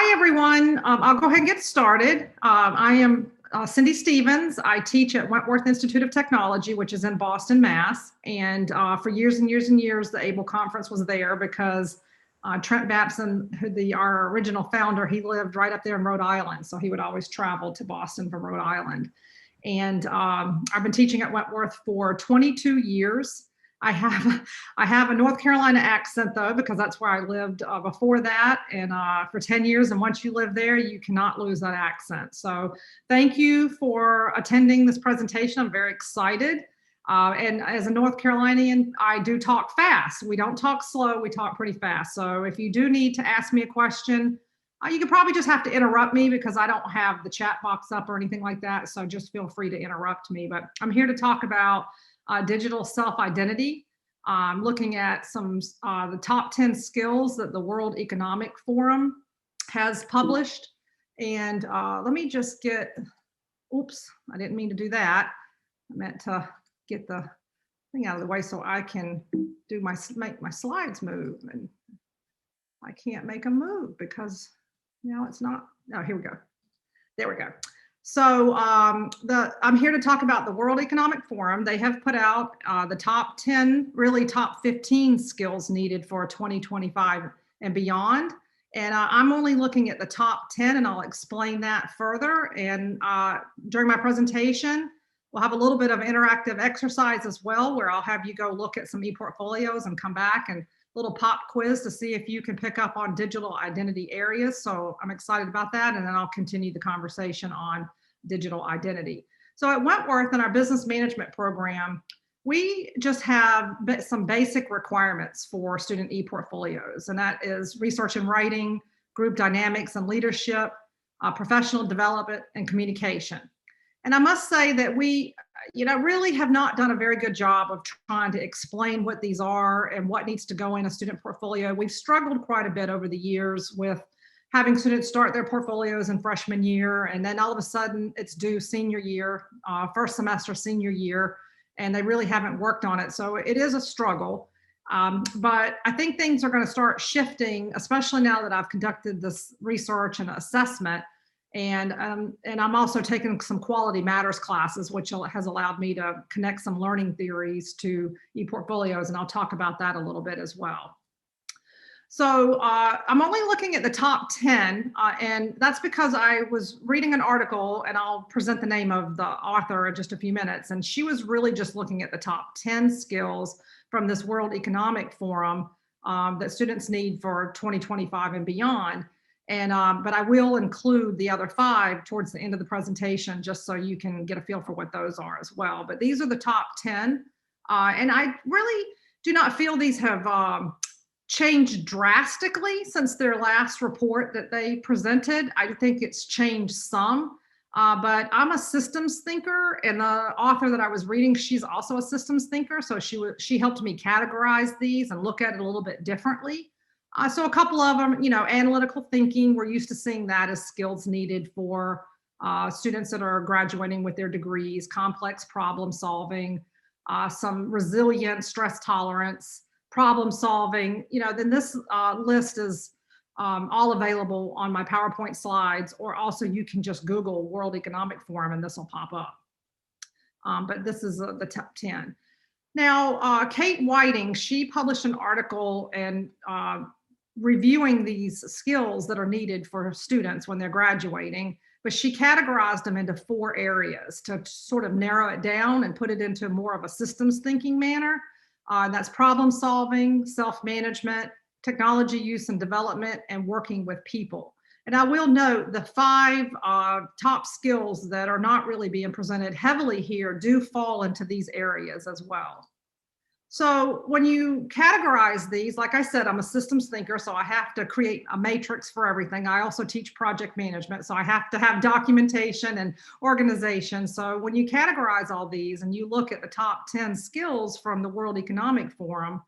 Hi, everyone. I'll go ahead and get started. I am Cindy Stevens. I teach at Wentworth Institute of Technology, which is in Boston, Mass. And for years and years and years, the ABLE conference was there because Trent Babson, our original founder, he lived right up there in Rhode Island. So he would always travel to Boston from Rhode Island. And I've been teaching at Wentworth for 22 years. I have a North Carolina accent though, because that's where I lived before that, and for 10 years. And once you live there, you cannot lose that accent. So thank you for attending this presentation. I'm very excited. And as a North Carolinian, I do talk fast. We don't talk slow, we talk pretty fast. So if you do need to ask me a question, you could probably just have to interrupt me because I don't have the chat box up or anything like that. So just feel free to interrupt me. But I'm here to talk about digital self-identity. Looking at some the top 10 skills that the World Economic Forum has published. And let me just get, oops, I didn't mean to do that. I meant to get the thing out of the way so I can make my slides move. And I can't make them move because now it's not, oh, here we go. There we go. So I'm here to talk about the World Economic Forum. They have put out the top 10, really top 15 skills needed for 2025 and beyond. And I'm only looking at the top 10, and I'll explain that further. And during my presentation, we'll have a little bit of interactive exercise as well, where I'll have you go look at some e-portfolios and come back and little pop quiz to see if you can pick up on digital identity areas. So I'm excited about that. And then I'll continue the conversation on digital identity. So at Wentworth in our business management program, we just have some basic requirements for student e-portfolios. And that is research and writing, group dynamics and leadership, professional development and communication. And I must say that we really have not done a very good job of trying to explain what these are and what needs to go in a student portfolio. We've struggled quite a bit over the years with having students start their portfolios in freshman year, and then all of a sudden it's due senior year, first semester senior year, and they really haven't worked on it. So it is a struggle. But I think things are going to start shifting, especially now that I've conducted this research and assessment. And I'm also taking some Quality Matters classes, which has allowed me to connect some learning theories to e-portfolios, and I'll talk about that a little bit as well. So I'm only looking at the top 10, and that's because I was reading an article, and I'll present the name of the author in just a few minutes, and she was really just looking at the top 10 skills from this World Economic Forum that students need for 2025 and beyond. And but I will include the other 5 towards the end of the presentation, just so you can get a feel for what those are as well. But these are the top 10. And I really do not feel these have changed drastically since their last report that they presented. I think it's changed some, but I'm a systems thinker, and the author that I was reading, she's also a systems thinker. So she helped me categorize these and look at it a little bit differently. So a couple of them, analytical thinking, we're used to seeing that as skills needed for students that are graduating with their degrees, complex problem solving, some resilience, stress tolerance, problem solving. Then this list is all available on my PowerPoint slides, or also you can just Google World Economic Forum and this will pop up. But this is the top 10. Now, Kate Whiting, she published an article and reviewing these skills that are needed for students when they're graduating, but she categorized them into 4 areas to sort of narrow it down and put it into more of a systems thinking manner. That's problem solving, self-management, technology use and development, and working with people. And I will note the 5 top skills that are not really being presented heavily here do fall into these areas as well. So when you categorize these, like I said, I'm a systems thinker, so I have to create a matrix for everything. I also teach project management, so I have to have documentation and organization. So when you categorize all these and you look at the top 10 skills from the World Economic Forum,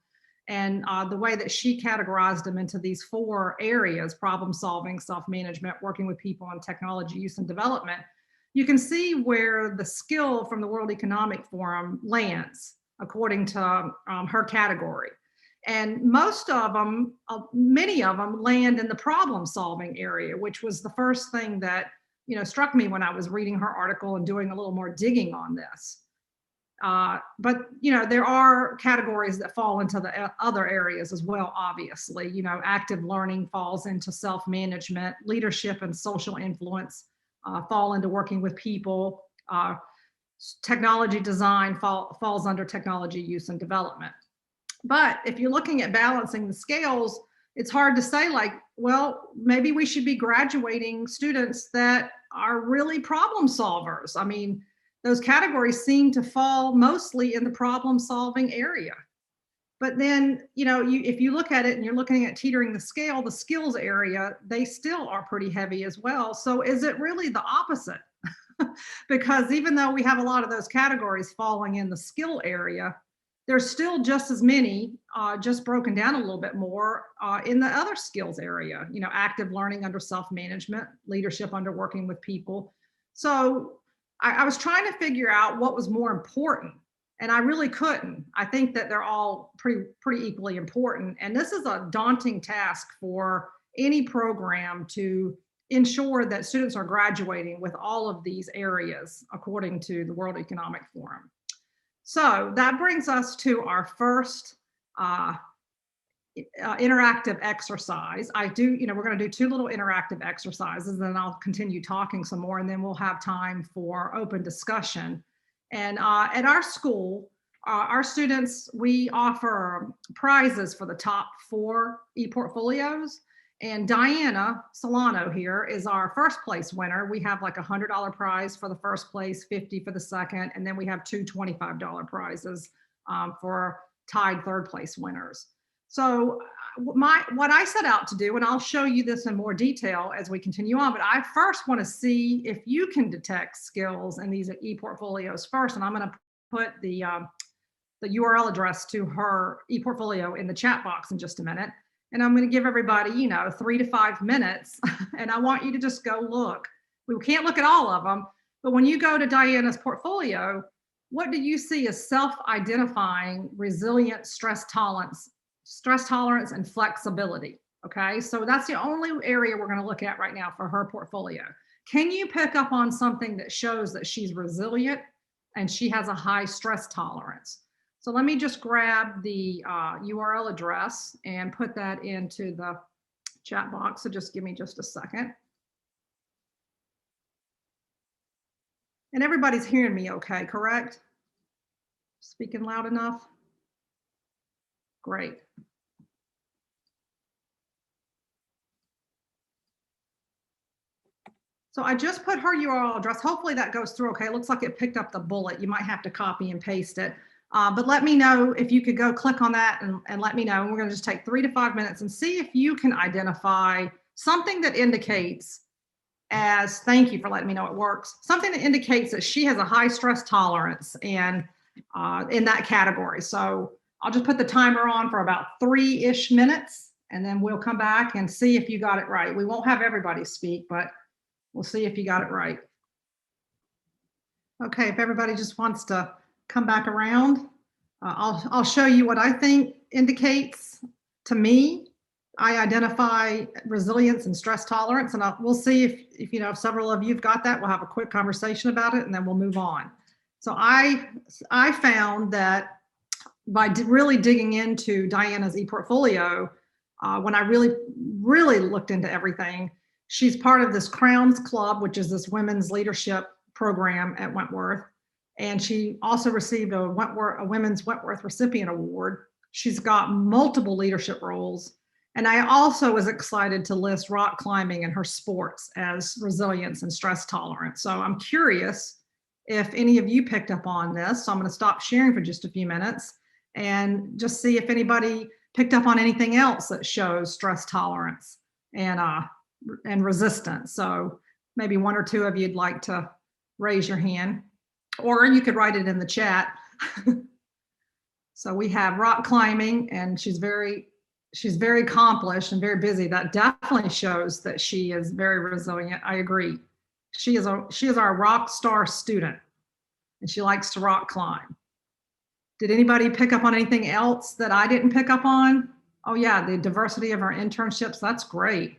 and the way that she categorized them into these 4 areas, problem solving, self-management, working with people, and technology use and development, you can see where the skill from the World Economic Forum lands according to her category. And most of them, many of them land in the problem solving area, which was the first thing that, struck me when I was reading her article and doing a little more digging on this. But there are categories that fall into the other areas as well. Obviously, active learning falls into self-management, leadership and social influence fall into working with people. Technology design falls under technology use and development. But if you're looking at balancing the scales, it's hard to say, like, well, maybe we should be graduating students that are really problem solvers. I mean, those categories seem to fall mostly in the problem solving area. But then, if you look at it and you're looking at teetering the scale, the skills area, they still are pretty heavy as well. So is it really the opposite? Because even though we have a lot of those categories falling in the skill area, there's still just as many, just broken down a little bit more in the other skills area, active learning under self-management, leadership under working with people. So I was trying to figure out what was more important, and I really couldn't. I think that they're all pretty equally important. And this is a daunting task for any program to ensure that students are graduating with all of these areas according to the World Economic Forum. So that brings us to our first interactive exercise. We're going to do two little interactive exercises, and then I'll continue talking some more, and then we'll have time for open discussion. And at our school, our students, we offer prizes for the top 4 e-portfolios. And Diana Solano here is our first place winner. We have like a $100 prize for the first place, $50 for the second, and then we have 2 $25 prizes for tied third place winners. So what I set out to do, and I'll show you this in more detail as we continue on, but I first want to see if you can detect skills in these e-portfolios first. And I'm going to put the URL address to her e-portfolio in the chat box in just a minute. And I'm going to give everybody, 3 to 5 minutes. And I want you to just go look. We can't look at all of them, but when you go to Diana's portfolio, what do you see as self-identifying resilient stress tolerance and flexibility? Okay, so that's the only area we're going to look at right now for her portfolio. Can you pick up on something that shows that she's resilient and she has a high stress tolerance? So let me just grab the URL address and put that into the chat box. So just give me just a second. And everybody's hearing me okay, correct? Speaking loud enough? Great. So I just put her URL address. Hopefully that goes through okay. It looks like it picked up the bullet. You might have to copy and paste it. But let me know if you could go click on that and let me know. And we're going to just take 3 to 5 minutes and see if you can identify something that indicates as, thank you for letting me know it works, something that indicates that she has a high stress tolerance and in that category. So I'll just put the timer on for about 3-ish minutes, and then we'll come back and see if you got it right. We won't have everybody speak, but we'll see if you got it right. Okay, if everybody just wants to come back around, I'll show you what I think indicates to me. I identify resilience and stress tolerance, and we'll see if several of you've got that. We'll have a quick conversation about it, and then we'll move on. So I found that by really digging into Diana's e-portfolio, when I really looked into everything, she's part of this Crowns Club, which is this women's leadership program at Wentworth. And she also received a Women's Wentworth Recipient Award. She's got multiple leadership roles. And I also was excited to list rock climbing and her sports as resilience and stress tolerance. So I'm curious if any of you picked up on this. So I'm going to stop sharing for just a few minutes and just see if anybody picked up on anything else that shows stress tolerance and resistance. So maybe 1 or 2 of you'd like to raise your hand, or you could write it in the chat. So we have rock climbing, and she's very accomplished and very busy. That definitely shows that she is very resilient. I agree. She is our rock star student, and she likes to rock climb. Did anybody pick up on anything else that I didn't pick up on? Oh yeah, the diversity of our internships, that's great.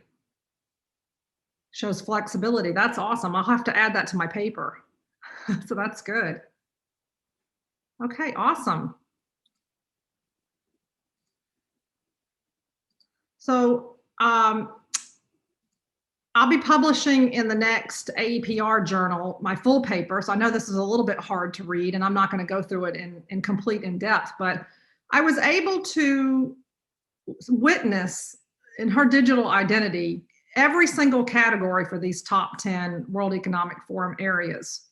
Shows flexibility, that's awesome. I'll have to add that to my paper. So that's good. Okay, awesome. So I'll be publishing in the next AEPR journal my full paper. So I know this is a little bit hard to read and I'm not going to go through it in complete in depth, but I was able to witness in her digital identity every single category for these top 10 World Economic Forum areas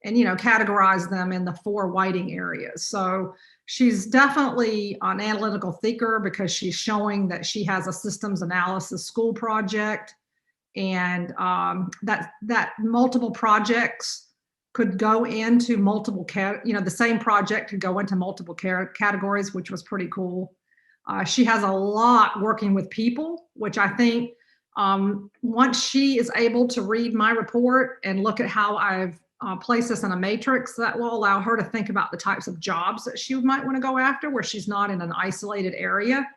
and, you know, categorize them in the 4 whiting areas. So she's definitely an analytical thinker because she's showing that she has a systems analysis school project and that multiple projects could go into multiple, the same project could go into multiple categories, which was pretty cool. She has a lot working with people, which I think once she is able to read my report and look at how I've placed this in a matrix, that will allow her to think about the types of jobs that she might want to go after where she's not in an isolated area,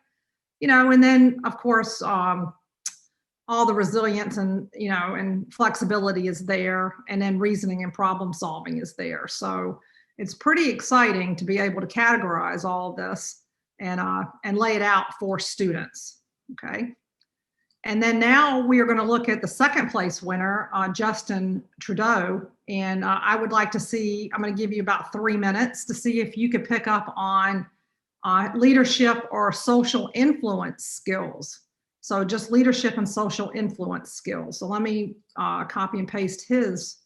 you know, and then of course, all the resilience and, you know, and flexibility is there, and then reasoning and problem solving is there. So it's pretty exciting to be able to categorize all of this and lay it out for students. Okay. And then now we are going to look at the second place winner, Justin Trudeau. And I would like to see, I'm going to give you about 3 minutes to see if you could pick up on leadership or social influence skills. So just leadership and social influence skills. So let me copy and paste his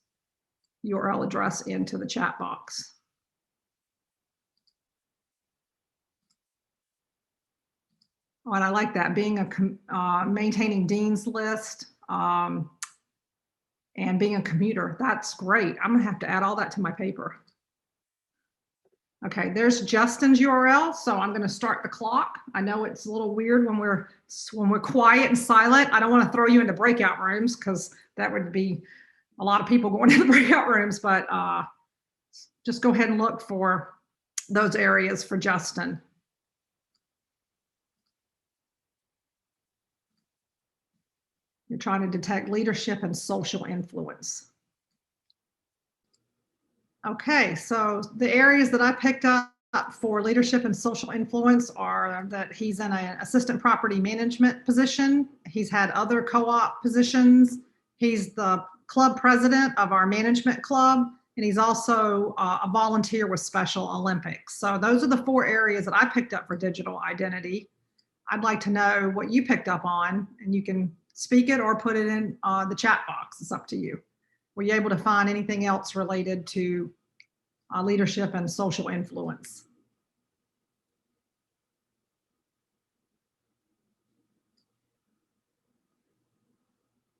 URL address into the chat box. Oh, and I like that, being a maintaining dean's list and being a commuter. That's great. I'm gonna have to add all that to my paper. Okay, there's Justin's URL. So I'm going to start the clock. I know it's a little weird when we're quiet and silent. I don't want to throw you into breakout rooms because that would be a lot of people going to the breakout rooms, but just go ahead and look for those areas for Justin. You're trying to detect leadership and social influence. Okay, so the areas that I picked up for leadership and social influence are that he's in an assistant property management position. He's had other co-op positions. He's the club president of our management club, and he's also a volunteer with Special Olympics. So those are the 4 areas that I picked up for digital identity. I'd like to know what you picked up on, and you can speak it or put it in the chat box. It's up to you. Were you able to find anything else related to leadership and social influence?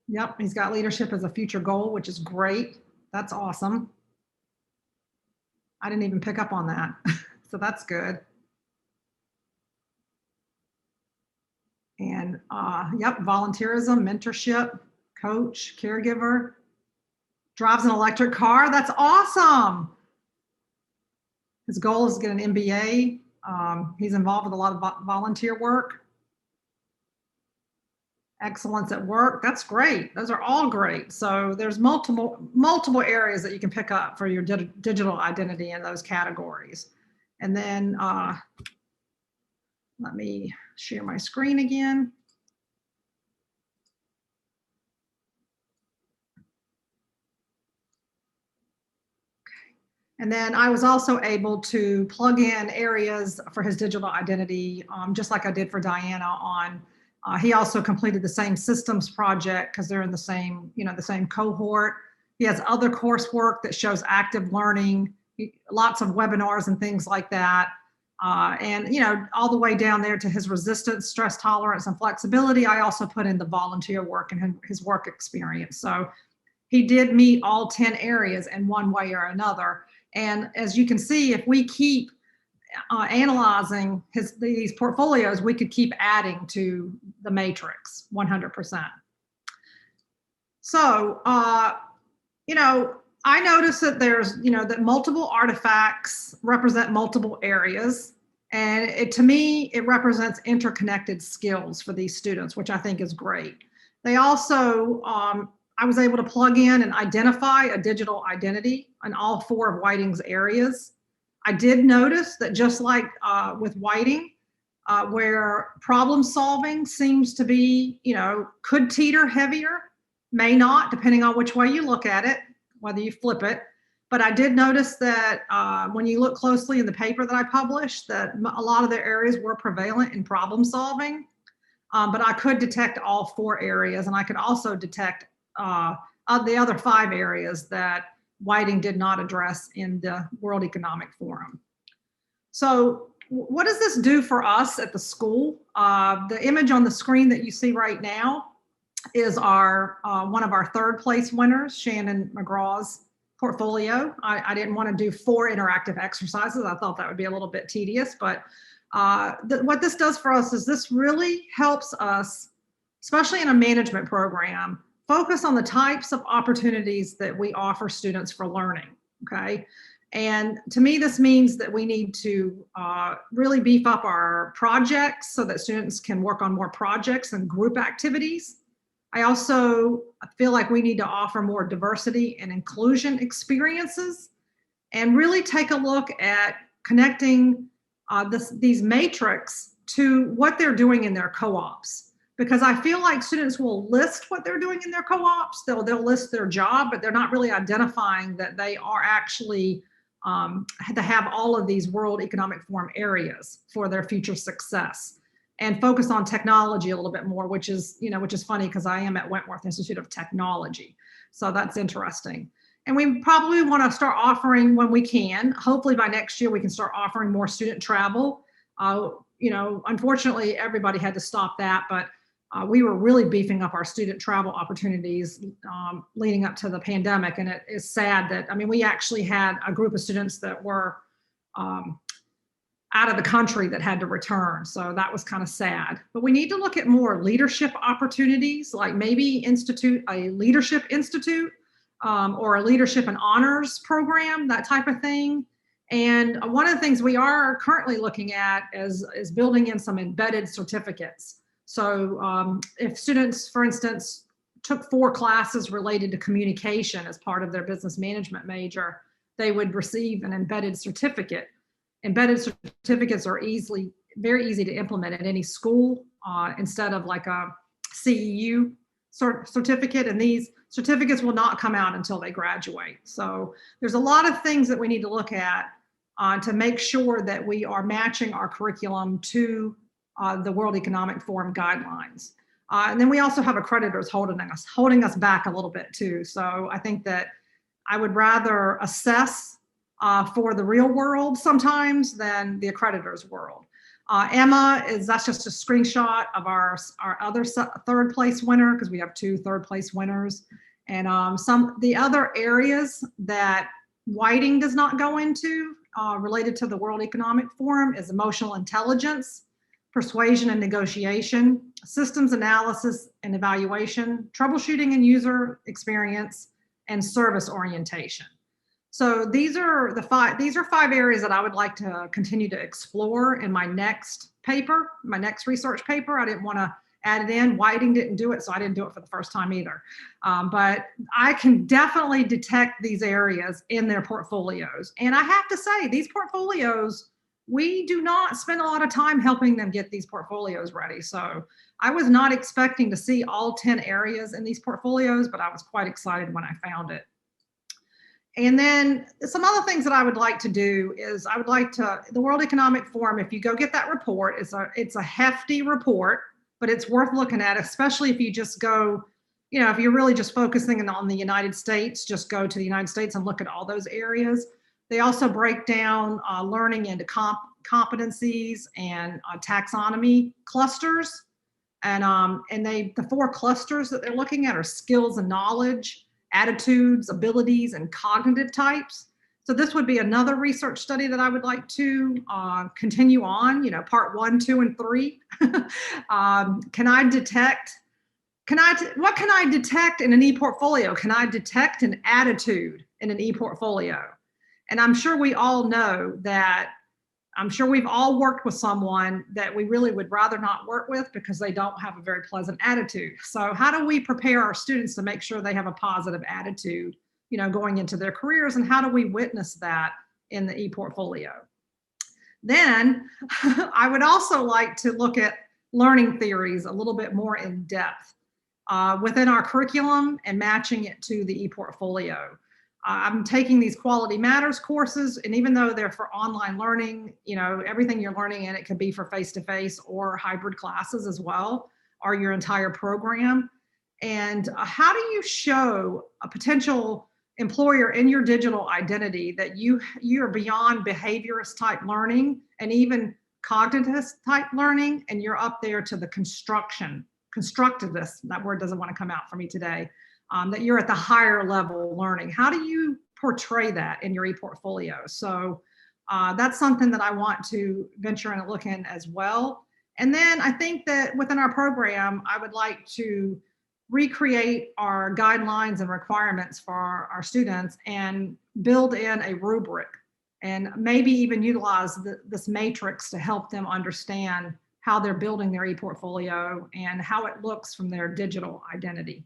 Yep, he's got leadership as a future goal, which is great. That's awesome. I didn't even pick up on that. So that's good. And yep, volunteerism, mentorship, coach, caregiver, drives an electric car. That's awesome. His goal is to get an MBA. He's involved with a lot of volunteer work. Excellence at work. That's great. Those are all great. So there's multiple areas that you can pick up for your digital identity in those categories. And then let me share my screen again. And then I was also able to plug in areas for his digital identity, just like I did for Diana on, he also completed the same systems project because they're in the same, the same cohort. He has other coursework that shows active learning, lots of webinars and things like that. And, all the way down there to his resistance, stress tolerance, and flexibility. I also put in the volunteer work and his work experience. So he did meet all 10 areas in one way or another. And as you can see, if we keep analyzing these portfolios, we could keep adding to the matrix 100%. So, I I noticed that there's, that multiple artifacts represent multiple areas. And to me, it represents interconnected skills for these students, which I think is great. They also, I was able to plug in and identify a digital identity in all four of Whiting's areas. I did notice that just like with Whiting, where problem solving seems to be, could teeter heavier, may not, depending on which way you look at it, whether you flip it. But I did notice that when you look closely in the paper that I published, that a lot of the areas were prevalent in problem solving. But I could detect all four areas, and I could also detect the other 5 areas that Whiting did not address in the World Economic Forum. So what does this do for us at the school? The image on the screen that you see right now is our one of our 3rd place winners, Shannon McGraw's portfolio. I didn't want to do 4 interactive exercises. I thought that would be a little bit tedious, but what this does for us is this really helps us, especially in a management program, focus on the types of opportunities that we offer students for learning, okay? And to me, this means that we need to really beef up our projects so that students can work on more projects and group activities. I also feel like we need to offer more diversity and inclusion experiences and really take a look at connecting these matrix to what they're doing in their co-ops. Because I feel like students will list what they're doing in their co-ops, they'll list their job, but they're not really identifying that they are actually to have all of these World Economic Forum areas for their future success, and focus on technology a little bit more, which is funny because I am at Wentworth Institute of Technology. So that's interesting. And we probably want to start offering, when we can, hopefully by next year, we can start offering more student travel. Unfortunately, everybody had to stop that, but we were really beefing up our student travel opportunities leading up to the pandemic. And it is sad that, we actually had a group of students that were out of the country that had to return. So that was kind of sad. But we need to look at more leadership opportunities, like maybe institute a leadership institute or a leadership and honors program, that type of thing. And one of the things we are currently looking at is building in some embedded certificates. So if students, for instance, took 4 classes related to communication as part of their business management major, they would receive an embedded certificate. Embedded certificates are very easy to implement at any school instead of like a CEU certificate. And these certificates will not come out until they graduate. So there's a lot of things that we need to look at to make sure that we are matching our curriculum to the World Economic Forum guidelines. And then we also have accreditors holding us back a little bit too. So I think that I would rather assess for the real world sometimes than the accreditors world. Emma that's just a screenshot of our other 3rd place winner, because we have 2 3rd place winners. And the other areas that Whiting does not go into related to the World Economic Forum is emotional intelligence, persuasion and negotiation, systems analysis and evaluation, troubleshooting and user experience, and service orientation. So these are 5 areas that I would like to continue to explore in my next paper, my next research paper. I didn't want to add it in. Whiting didn't do it, so I didn't do it for the first time either. But I can definitely detect these areas in their portfolios. And I have to say, these portfolios, we do not spend a lot of time helping them get these portfolios ready. So I was not expecting to see all 10 areas in these portfolios, but I was quite excited when I found it. And then some other things that I would like to do is the World Economic Forum, if you go get that report, it's a hefty report, but it's worth looking at, especially if you just go, if you're really just focusing on the United States, just go to the United States and look at all those areas. They also break down learning into competencies and taxonomy clusters. And the 4 clusters that they're looking at are skills and knowledge, attitudes, abilities, and cognitive types. So this would be another research study that I would like to continue on, part 1, 2, and 3. Can I detect what can I detect in an e-portfolio? Can I detect an attitude in an e-portfolio? And I'm sure we all know that, I'm sure we've all worked with someone that we really would rather not work with because they don't have a very pleasant attitude. So how do we prepare our students to make sure they have a positive attitude, going into their careers, and how do we witness that in the e-portfolio? Then I would also like to look at learning theories a little bit more in depth within our curriculum and matching it to the e-portfolio. I'm taking these Quality Matters courses, and even though they're for online learning, everything you're learning in it could be for face-to-face or hybrid classes as well, or your entire program. And how do you show a potential employer in your digital identity that you're beyond behaviorist type learning and even cognitive type learning, and you're up there to the constructivist, that word doesn't want to come out for me today, that you're at the higher level learning. How do you portray that in your e-portfolio? So that's something that I want to venture in and look in as well. And then I think that within our program, I would like to recreate our guidelines and requirements for our students and build in a rubric, and maybe even utilize this matrix to help them understand how they're building their e-portfolio and how it looks from their digital identity.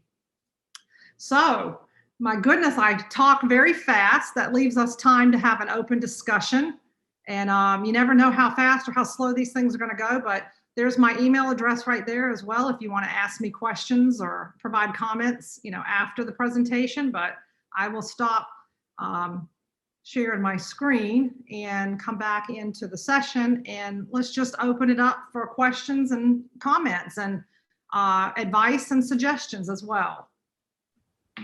So, my goodness, I talk very fast. That leaves us time to have an open discussion. And you never know how fast or how slow these things are going to go, but there's my email address right there as well if you want to ask me questions or provide comments, after the presentation. But I will stop sharing my screen and come back into the session, and let's just open it up for questions and comments and advice and suggestions as well.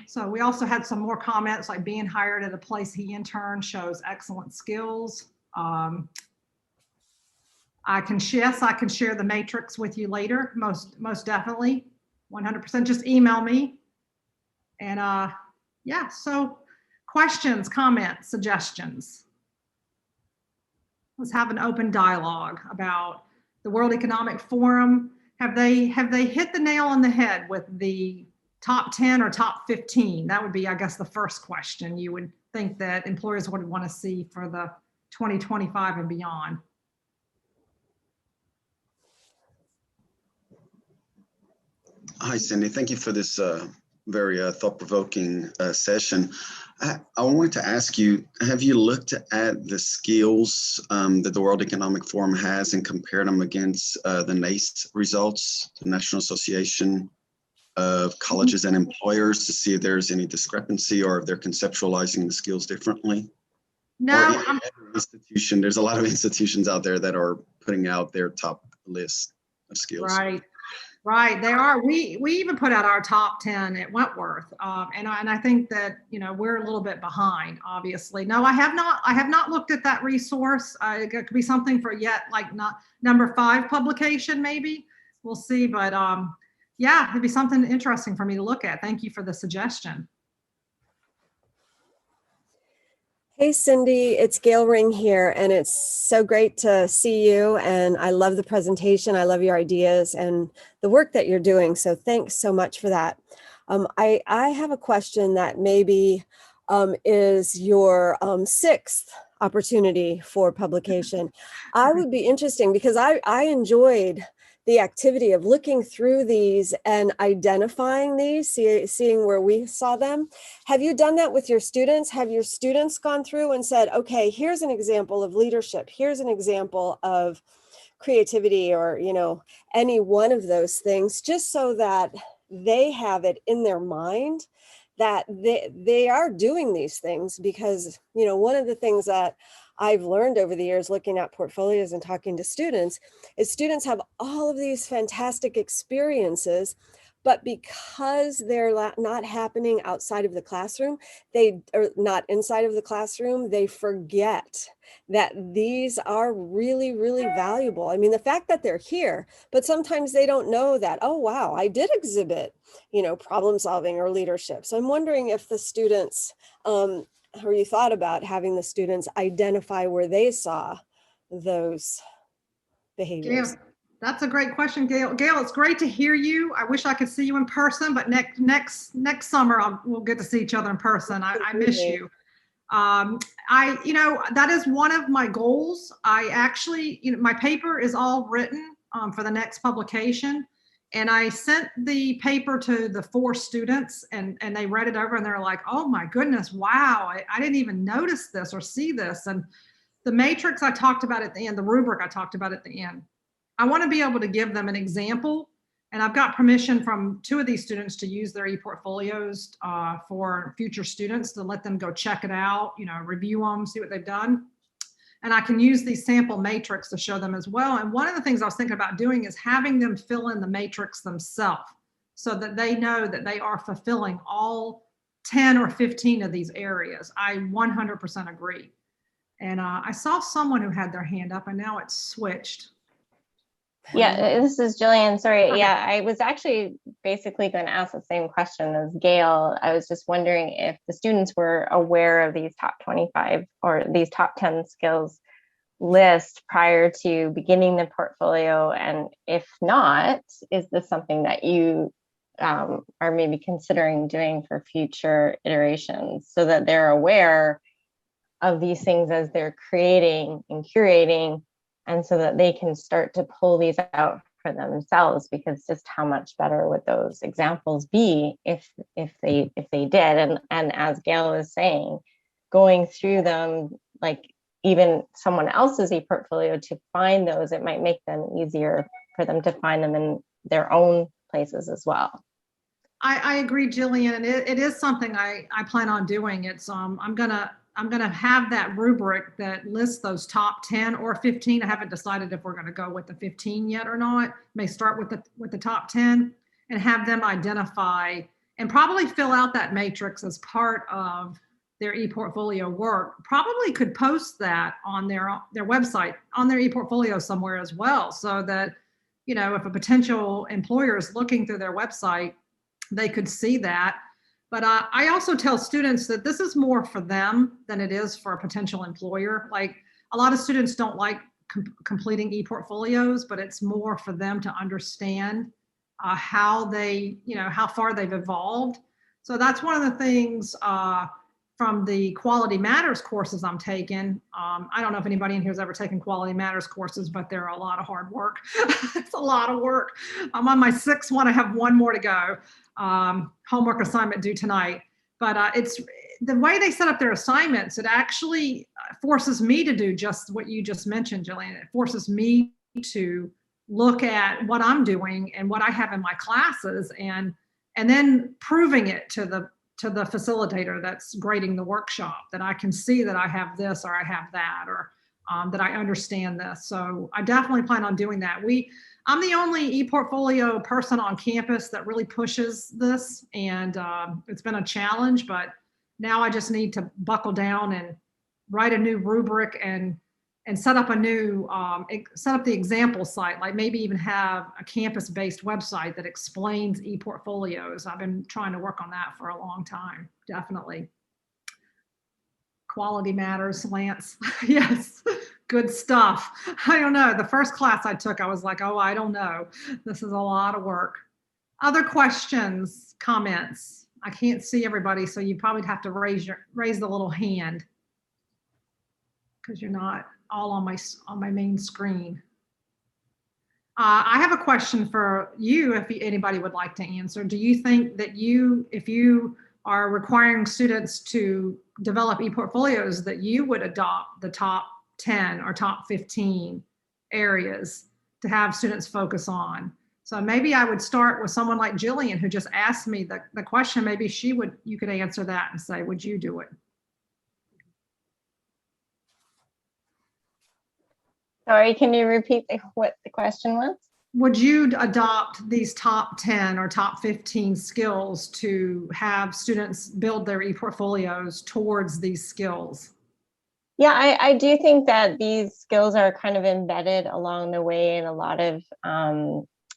So we also had some more comments like being hired at a place he interned shows excellent skills. I can share the matrix with you later, most definitely, 100%. Just email me. And yeah, so questions, comments, suggestions. Let's have an open dialogue about the World Economic Forum. Have they hit the nail on the head with the top 10 or top 15? That would be, I guess, the first question you would think that employers would want to see for the 2025 and beyond. Hi, Cindy. Thank you for this very thought-provoking session. I wanted to ask you, have you looked at the skills that the World Economic Forum has and compared them against the NACE results, the National Association of Colleges and Employers, to see if there's any discrepancy or if they're conceptualizing the skills differently? No. Institution, there's a lot of institutions out there that are putting out their top list of skills. Right, they are. We even put out our top 10 at Wentworth, and I think that we're a little bit behind. Obviously, no, I have not looked at that resource. It could be something for yet, like not number 5 publication, maybe. We'll see, but yeah, it'd be something interesting for me to look at. Thank you for the suggestion. Hey, Cindy, it's Gail Ring here, and it's so great to see you. And I love the presentation. I love your ideas and the work that you're doing. So thanks so much for that. I have a question that maybe is your 6th opportunity for publication. I would be interesting because I enjoyed the activity of looking through these and identifying these, seeing where we saw them. Have you done that with your students? Have your students gone through and said, okay, here's an example of leadership. Here's an example of creativity, or, any one of those things, just so that they have it in their mind that they are doing these things? Because, one of the things that I've learned over the years looking at portfolios and talking to students is students have all of these fantastic experiences, but because they're not happening outside of the classroom, they are not inside of the classroom, they forget that these are really, really valuable. I mean, the fact that they're here, but sometimes they don't know that, oh, wow, I did exhibit, problem solving or leadership. So I'm wondering if the students, or you thought about having the students identify where they saw those behaviors. That's a great question, Gail. Gail, it's great to hear you. I wish I could see you in person, but next summer we'll get to see each other in person. I miss you. That is one of my goals. I actually, my paper is all written for the next publication. And I sent the paper to the 4 students and they read it over and they're like, oh my goodness, wow, I didn't even notice this or see this. And the matrix I talked about at the end, the rubric I talked about at the end, I want to be able to give them an example. And I've got permission from 2 of these students to use their e-portfolios for future students to let them go check it out, review them, see what they've done. And I can use these sample matrix to show them as well. And one of the things I was thinking about doing is having them fill in the matrix themselves so that they know that they are fulfilling all 10 or 15 of these areas. I 100% agree. And I saw someone who had their hand up and now it's switched. Yeah, this is Jillian. Sorry. Yeah, I was actually basically going to ask the same question as Gail. I was just wondering if the students were aware of these top 25 or these top 10 skills list prior to beginning the portfolio. And if not, is this something that you are maybe considering doing for future iterations so that they're aware of these things as they're creating and curating, and so that they can start to pull these out for themselves? Because just how much better would those examples be if they did? And as Gail is saying, going through them, like even someone else's e-portfolio to find those, it might make them easier for them to find them in their own places as well. I agree, Jillian, and it is something I plan on doing. It's I'm gonna have that rubric that lists those top 10 or 15. I haven't decided if we're gonna go with the 15 yet or not. May start with the top 10 and have them identify and probably fill out that matrix as part of their e-portfolio work. Probably could post that on their website, on their e-portfolio somewhere as well, so that if a potential employer is looking through their website, they could see that. But I also tell students that this is more for them than it is for a potential employer. Like a lot of students don't like completing e-portfolios, but it's more for them to understand how how far they've evolved. So that's one of the things from the Quality Matters courses I'm taking. I don't know if anybody in here has ever taken Quality Matters courses, but they're a lot of hard work. It's a lot of work. I'm on my 6th one. I have 1 more to go. Homework assignment due tonight. But it's the way they set up their assignments, it actually forces me to do just what you just mentioned, Jillian. It forces me to look at what I'm doing and what I have in my classes and then proving it to the facilitator that's grading the workshop, that I can see that I have this or I have that, or that I understand this. So I definitely plan on doing that. I'm the only e-portfolio person on campus that really pushes this, and it's been a challenge, but now I just need to buckle down and write a new rubric and set up a new, set up the example site, like maybe even have a campus-based website that explains e-portfolios. I've been trying to work on that for a long time, definitely. Quality Matters, Lance. Yes, good stuff. I don't know. The first class I took, I was like, oh, I don't know. This is a lot of work. Other questions, comments? I can't see everybody, so you probably have to raise the little hand because you're not all on my main screen. I have a question for you, if anybody would like to answer. Do you think that if you are requiring students to develop e-portfolios, that you would adopt the top 10 or top 15 areas to have students focus on? So maybe I would start with someone like Jillian, who just asked me the question. Maybe you could answer that and say, would you do it? Sorry, can you repeat what the question was? Would you adopt these top 10 or top 15 skills to have students build their e-portfolios towards these skills? Yeah, I do think that these skills are kind of embedded along the way in a lot of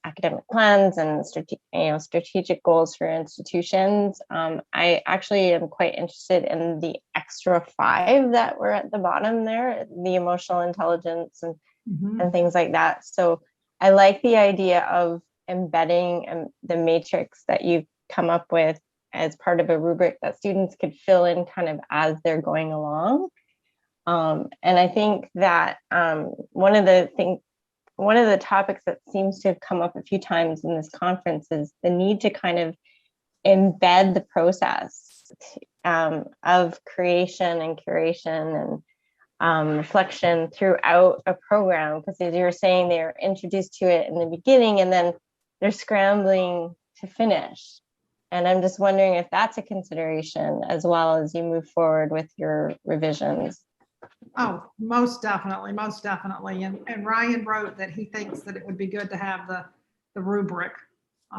academic plans and strategic goals for institutions. I actually am quite interested in the extra 5 that were at the bottom there, the emotional intelligence and things like that. So I like the idea of embedding the matrix that you've come up with as part of a rubric that students could fill in kind of as they're going along. And I think that one of the topics that seems to have come up a few times in this conference is the need to kind of embed the process of creation and curation and reflection throughout a program, because as you were saying, they're introduced to it in the beginning and then they're scrambling to finish. And I'm just wondering if that's a consideration as well as you move forward with your revisions. Oh, most definitely, most definitely. And Ryan wrote that he thinks that it would be good to have the rubric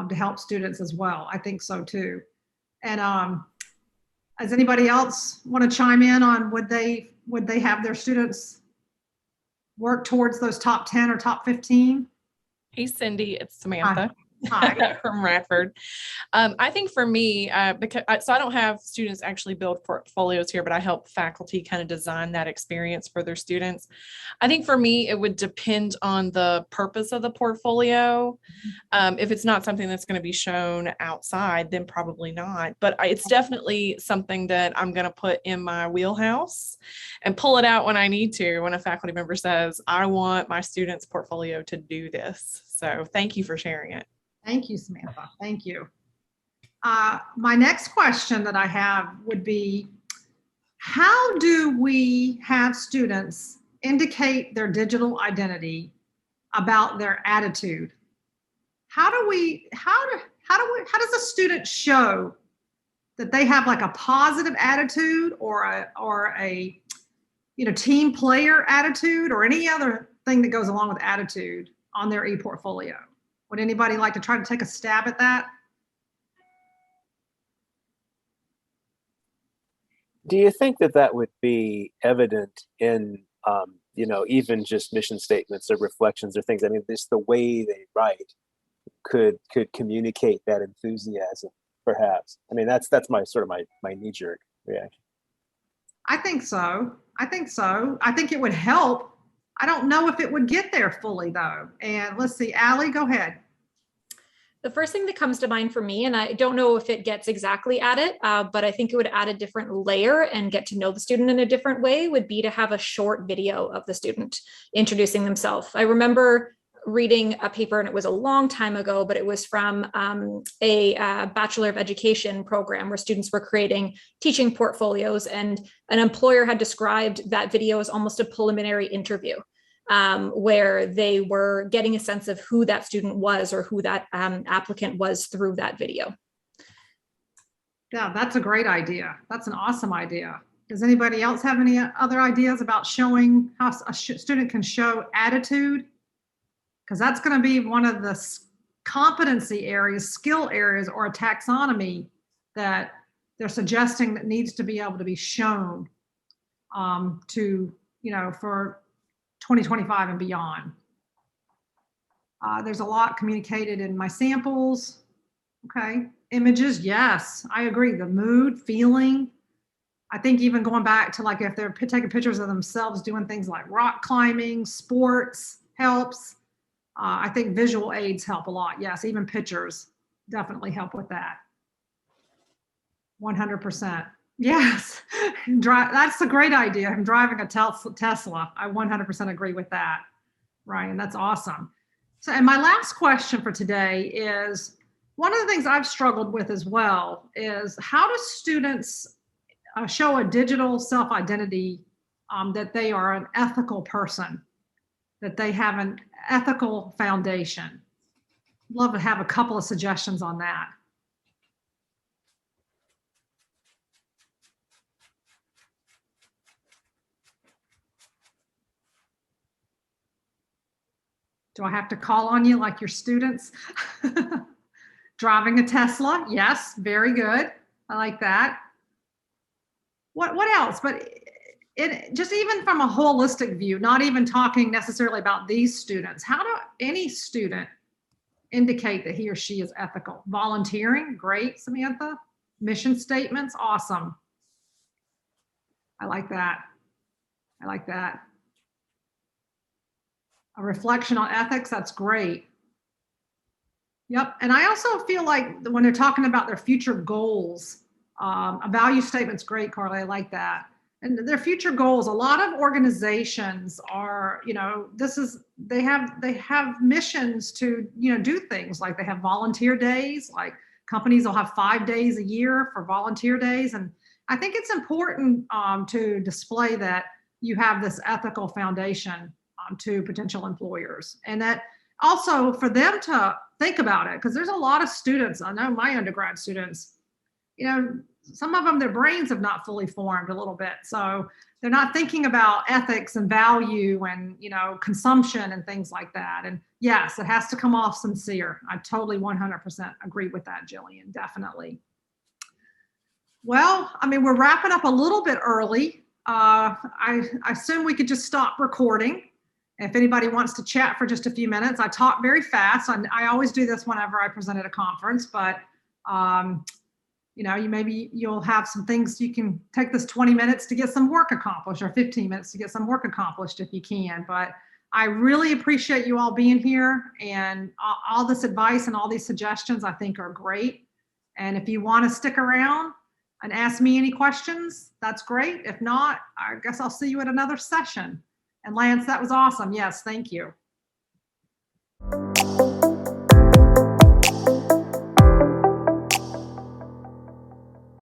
to help students as well. I think so too. And does anybody else want to chime in on would they have their students work towards those top 10 or top 15? Hey, Cindy, it's Samantha. Hi. From Radford. I think for me, because so I don't have students actually build portfolios here, but I help faculty kind of design that experience for their students. I think for me, it would depend on the purpose of the portfolio. If it's not something that's going to be shown outside, then probably not. But it's definitely something that I'm going to put in my wheelhouse and pull it out when I need to, when a faculty member says, I want my student's portfolio to do this. So thank you for sharing it. Thank you, Samantha. Thank you. My next question that I have would be, how do we have students indicate their digital identity about their attitude? How does a student show that they have like a positive attitude or a team player attitude or any other thing that goes along with attitude on their e-portfolio? Would anybody like to try to take a stab at that? Do you think that that would be evident in, even just mission statements or reflections or things? I mean, just the way they write could communicate that enthusiasm, perhaps. I mean, that's my knee-jerk reaction. I think so. I think it would help. I don't know if it would get there fully though. And let's see, Allie, go ahead. The first thing that comes to mind for me, and I don't know if it gets exactly at it, but I think it would add a different layer and get to know the student in a different way, would be to have a short video of the student introducing themselves. I remember reading a paper, and it was a long time ago, but it was from a Bachelor of Education program where students were creating teaching portfolios, and an employer had described that video as almost a preliminary interview, where they were getting a sense of who that student was or who that applicant was through that video. Yeah, that's a great idea. That's an awesome idea. Does anybody else have any other ideas about showing how a student can show attitude? Because that's going to be one of the competency areas, skill areas, or a taxonomy that they're suggesting that needs to be able to be shown for 2025 and beyond. There's a lot communicated in my samples. Okay, images, yes, I agree. The mood, feeling. I think even going back to like if they're taking pictures of themselves doing things like rock climbing, sports helps. I think visual aids help a lot. Yes, even pictures definitely help with that. 100%. Yes, that's a great idea. I'm driving a Tesla. I 100% agree with that, Ryan. That's awesome. So, and my last question for today is, one of the things I've struggled with as well is, how do students show a digital self-identity that they are an ethical person, that they have an ethical foundation? Love to have a couple of suggestions on that. Do I have to call on you like your students? Driving a Tesla, yes, very good. I like that. What else? But it just, even from a holistic view, not even talking necessarily about these students, how do any student indicate that he or she is ethical? Volunteering, great, Samantha. Mission statements, awesome. I like that. I like that. A reflection on ethics, that's great. Yep. And I also feel like when they're talking about their future goals, a value statement's great, Carly. I like that. And their future goals, a lot of organizations are, they have missions to, do things like they have volunteer days, like companies will have 5 days a year for volunteer days. And I think it's important to display that you have this ethical foundation to potential employers, and that also for them to think about it, because there's a lot of students, I know my undergrad students, some of them, their brains have not fully formed a little bit. So they're not thinking about ethics and value and, consumption and things like that. And yes, it has to come off sincere. I totally 100% agree with that, Jillian, definitely. Well, I mean, we're wrapping up a little bit early. I assume we could just stop recording. If anybody wants to chat for just a few minutes. I talk very fast. I always do this whenever I present at a conference, but you'll have some things, you can take this 20 minutes to get some work accomplished, or 15 minutes to get some work accomplished if you can. But I really appreciate you all being here, and all this advice and all these suggestions I think are great. And if you want to stick around and ask me any questions, that's great. If not, I guess I'll see you at another session. And Lance, that was awesome. Yes, thank you.